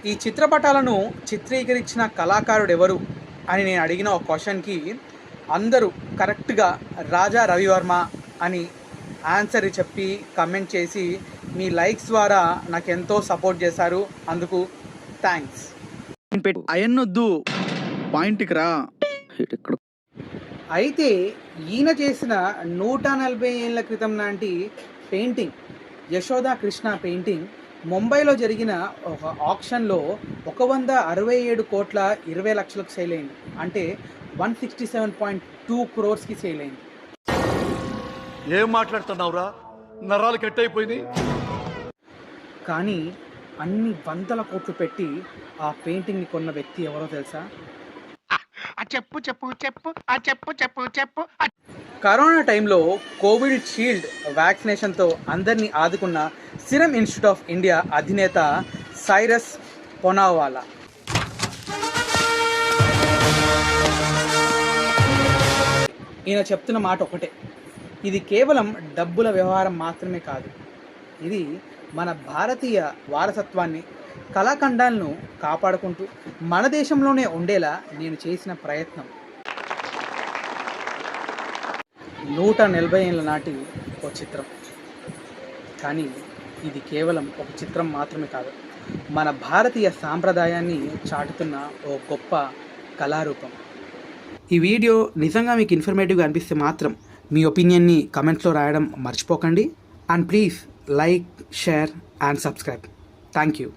ఈ చిత్రపటాలను చిత్రీకరించిన కళాకారుడు ఎవరు అని నేను అడిగిన ఒక క్వశ్చన్కి అందరూ కరెక్ట్గా రాజా రవివర్మ అని ఆన్సర్ చెప్పి కమెంట్ చేసి మీ లైక్స్ ద్వారా నాకు ఎంతో సపోర్ట్ చేశారు. అందుకు థ్యాంక్స్. అయన్నొద్దు, పాయింట్కి రా. అయితే ఈయన చేసిన 140 ఏళ్ల క్రితం నాటి పెయింటింగ్ యశోదా కృష్ణ పెయింటింగ్ ముంబైలో జరిగిన ఒక ఆక్షన్లో 167,20,00,000కు సేల్ అయింది. అంటే 167.2 crores సేల్ అయింది. ఏం మాట్లాడుతున్నావురా, నరాలు కట్ అయిపోయింది. కానీ అన్ని వందల కోట్లు పెట్టి ఆ పెయింటింగ్ని కొన్న వ్యక్తి ఎవరో తెలుసా? చెప్పు చెప్పు చెప్పు చెప్పు చెప్పు చెప్పు. కరోనా టైంలో కోవిడ్ షీల్డ్ వ్యాక్సినేషన్తో అందరినీ ఆదుకున్న సిరమ్ ఇన్స్టిట్యూట్ ఆఫ్ ఇండియా అధినేత సైరస్ పొనావాలా. ఈయన చెప్తున్న మాట ఒకటే, ఇది కేవలం డబ్బుల వ్యవహారం మాత్రమే కాదు, ఇది మన భారతీయ వారసత్వాన్ని, కళాఖండాలను కాపాడుకుంటూ మన దేశంలోనే ఉండేలా నేను చేసిన ప్రయత్నం. 140 ఏళ్ళ నాటి ఒక చిత్రం, కానీ ఇది కేవలం ఒక చిత్రం మాత్రమే కాదు, మన భారతీయ సాంప్రదాయాన్ని చాటుతున్న ఓ గొప్ప కళారూపం. ఈ వీడియో నిజంగా మీకు ఇన్ఫర్మేటివ్గా అనిపిస్తే మాత్రం మీ ఒపీనియన్ని కమెంట్స్లో రాయడం మర్చిపోకండి. And please like, share and subscribe. Thank you.